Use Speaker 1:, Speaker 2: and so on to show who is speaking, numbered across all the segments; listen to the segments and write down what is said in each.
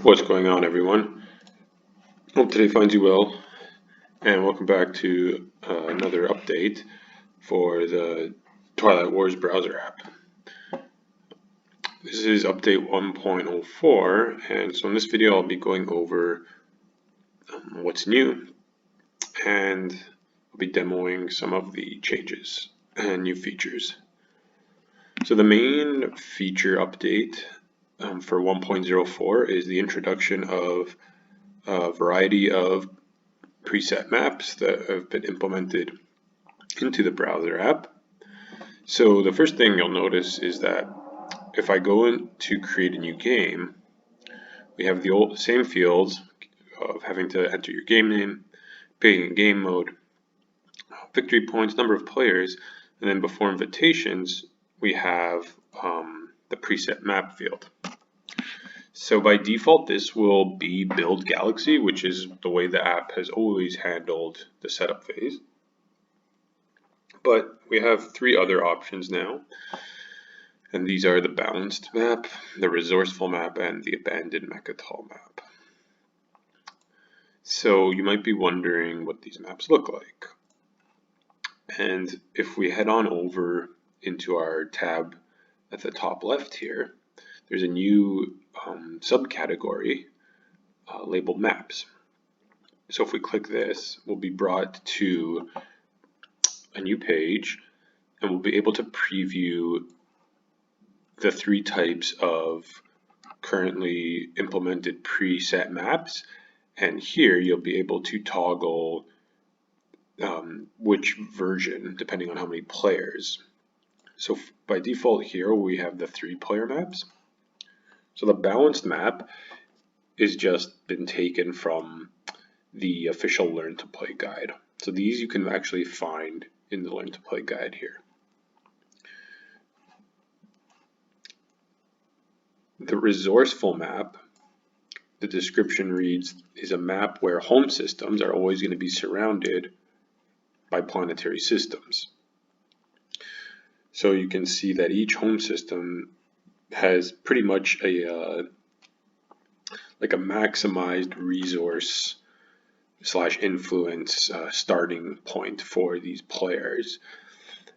Speaker 1: What's going on, everyone? Hope today finds you well, and welcome back to another update for the Twilight Wars browser app. This is update 1.04, and so in this video I'll be going over what's new, and I'll be demoing some of the changes and new features. So the main feature update for 1.04 is the introduction of a variety of preset maps that have been implemented into the browser app. So the first thing you'll notice is that if I go in to create a new game, we have the same fields of having to enter your game name, picking a game mode, victory points, number of players, and then before invitations, we have the preset map field. So by default, this will be build galaxy, which is the way the app has always handled the setup phase. But we have three other options now, and these are the balanced map, the resourceful map, and the abandoned mechatol map. So you might be wondering what these maps look like. And if we head on over into our tab at the top left here, there's a new subcategory labeled maps. So if we click this, we'll be brought to a new page, and we'll be able to preview the three types of currently implemented preset maps, and here you'll be able to toggle which version depending on how many players. So by default here we have the 3-player maps. So the balanced map is just been taken from the official Learn to Play guide. So these you can actually find in the Learn to Play guide here. The resourceful map, the description reads, is a map where home systems are always going to be surrounded by planetary systems. So you can see that each home system has pretty much a like a maximized resource / influence starting point for these players.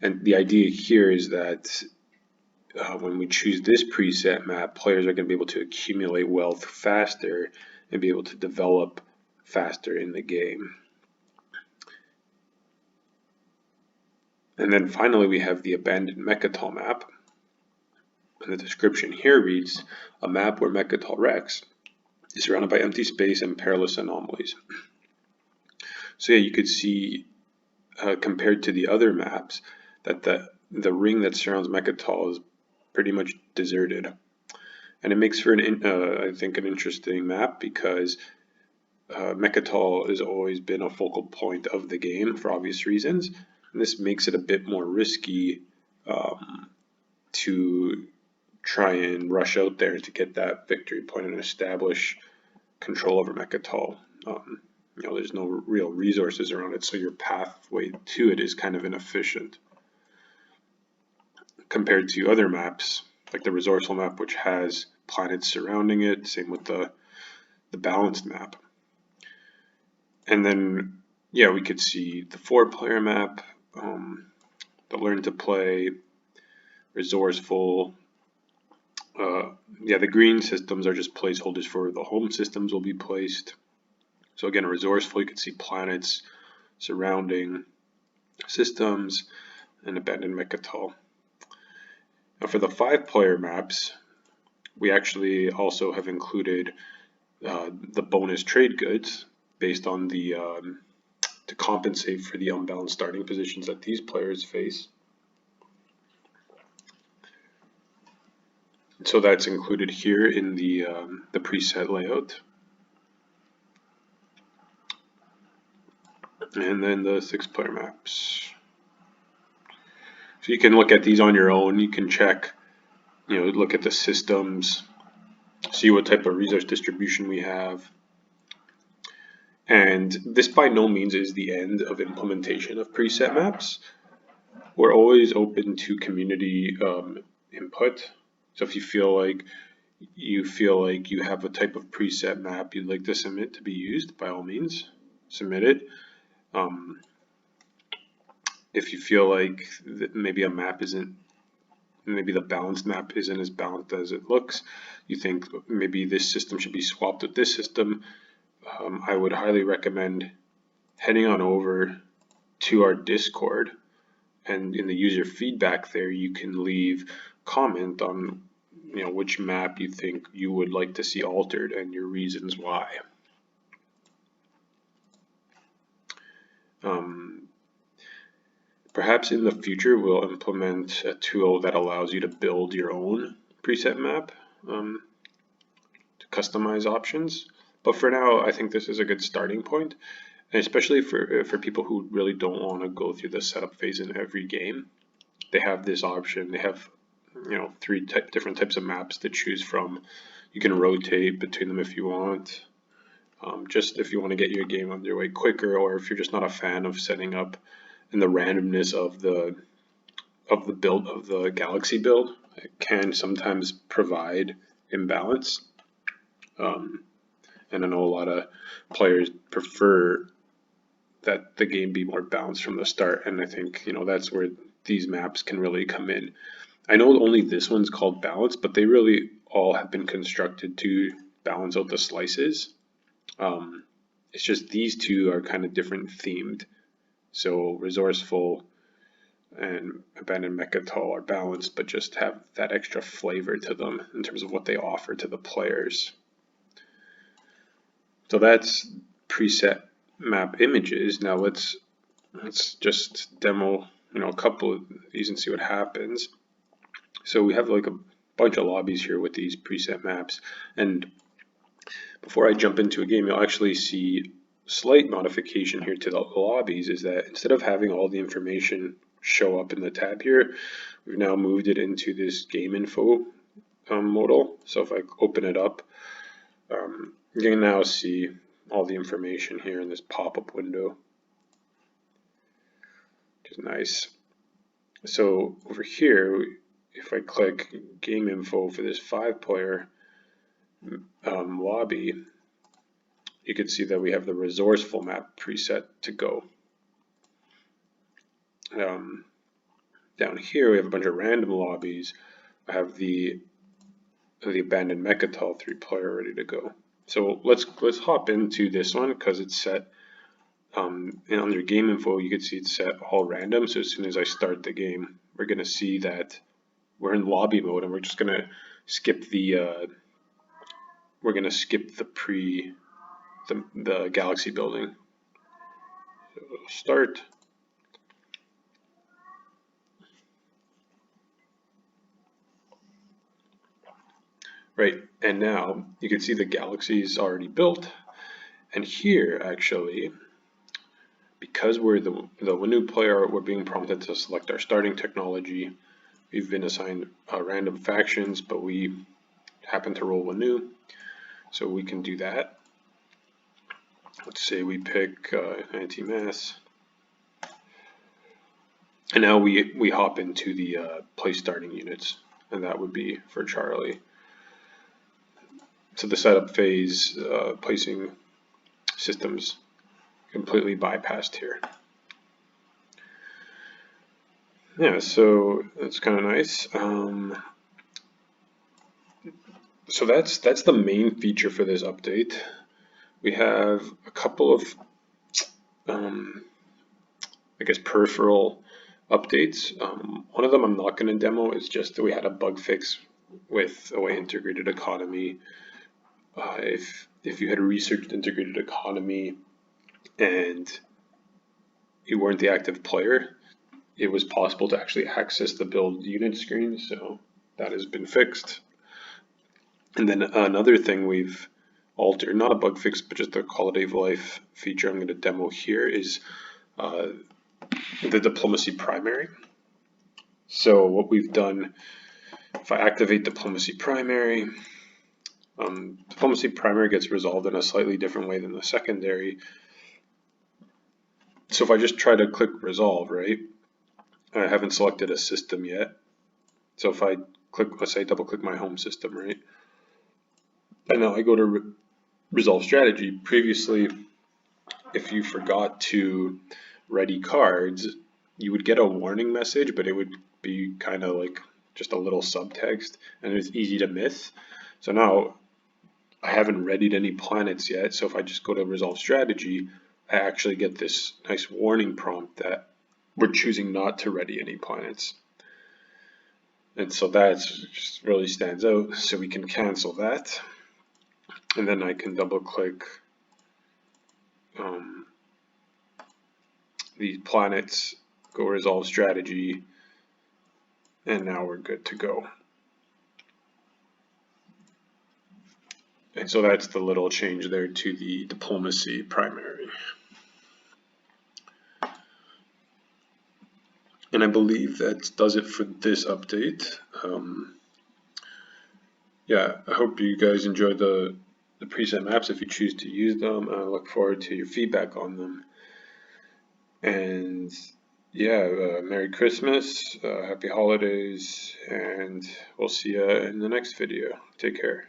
Speaker 1: And the idea here is that when we choose this preset map, players are going to be able to accumulate wealth faster and be able to develop faster in the game. And then finally we have the abandoned mechatol map. And the description here reads, a map where mechatol Rex is surrounded by empty space and perilous anomalies. So yeah, you could see compared to the other maps that the ring that surrounds mechatol is pretty much deserted. And it makes for I think an interesting map because mechatol has always been a focal point of the game for obvious reasons. And this makes it a bit more risky to try and rush out there to get that victory point and establish control over mechatol. There's no real resources around it, so your pathway to it is kind of inefficient compared to other maps like the resourceful map, which has planets surrounding it. Same with the balanced map. And then yeah, we could see the 4-player map, the Learn to Play, resourceful. The green systems are just placeholders for the home systems will be placed. So again, resourceful, you can see planets surrounding systems and abandoned mechatol. Now for the 5-player maps, we actually also have included the bonus trade goods based on the to compensate for the unbalanced starting positions that these players face. So that's included here in the preset layout. And then the 6-player maps. So you can look at these on your own. You can check, look at the systems, see what type of resource distribution we have. And this by no means is the end of implementation of preset maps. We're always open to community input. So if you feel like you feel like you have a type of preset map you'd like to submit to be used, by all means, submit it. If you feel like maybe a map isn't, maybe the balanced map isn't as balanced as it looks, you think maybe this system should be swapped with this system, I would highly recommend heading on over to our Discord, and in the user feedback there you can leave comment on which map you think you would like to see altered and your reasons why. Perhaps in the future we'll implement a tool that allows you to build your own preset map to customize options. But for now, I think this is a good starting point, and especially for people who really don't want to go through the setup phase in every game. They have this option. They have three different types of maps to choose from. You can rotate between them if you want. Just if you want to get your game underway quicker, or if you're just not a fan of setting up in the randomness of the build of the Galaxy build, it can sometimes provide imbalance. And I know a lot of players prefer that the game be more balanced from the start, and I think that's where these maps can really come in. I know only this one's called balance, but they really all have been constructed to balance out the slices. It's just these two are kind of different themed. So resourceful and abandoned Mechatol are balanced, but just have that extra flavor to them in terms of what they offer to the players. So that's preset map images. Now let's just demo a couple of these and see what happens. So we have like a bunch of lobbies here with these preset maps, and before I jump into a game, you'll actually see slight modification here to the lobbies. Is that instead of having all the information show up in the tab here, we've now moved it into this game info modal. So if I open it up, you can now see all the information here in this pop-up window, which is nice. So over here, if I click game info for this 5-player lobby, you can see that we have the resourceful map preset to go. Down here we have a bunch of random lobbies. I have the abandoned Mechatol 3-player ready to go. So let's hop into this one because it's set and under game info you can see it's set all random. So as soon as I start the game, we're going to see that we're in lobby mode, and we're just going to skip the the Galaxy building. So it'll start. Right, and now you can see the Galaxy is already built, and here actually, because we're the new player, we're being prompted to select our starting technology. We've been assigned random factions, but we happen to roll Wanu, so we can do that. Let's say we pick anti-mass, and now we hop into the place starting units, and that would be for Charlie. So the setup phase, placing systems completely bypassed here. Yeah, so that's kind of nice. So that's the main feature for this update. We have a couple of, I guess, peripheral updates. One of them I'm not going to demo. It's just that we had a bug fix with away integrated economy. If you had researched integrated economy and you weren't the active player, it was possible to actually access the build unit screen, so that has been fixed. And then another thing we've altered, not a bug fix, but just a quality of life feature I'm going to demo here, is the diplomacy primary. So what we've done, if I activate diplomacy primary gets resolved in a slightly different way than the secondary. So if I just try to click resolve, right, I haven't selected a system yet. So if I click, let's say double click my home system, right, And now I go to resolve strategy. Previously, if you forgot to ready cards, you would get a warning message, but it would be kind of like just a little subtext, and it's easy to miss. So now I haven't readied any planets yet, so if I just go to resolve strategy, I actually get this nice warning prompt that we're choosing not to ready any planets. And so that just really stands out. So we can cancel that. And then I can double click these planets, go resolve strategy, and now we're good to go. And so that's the little change there to the diplomacy primary. And I believe that does it for this update. Yeah, I hope you guys enjoy the preset maps if you choose to use them. I look forward to your feedback on them. And yeah, Merry Christmas, Happy Holidays, and we'll see you in the next video. Take care.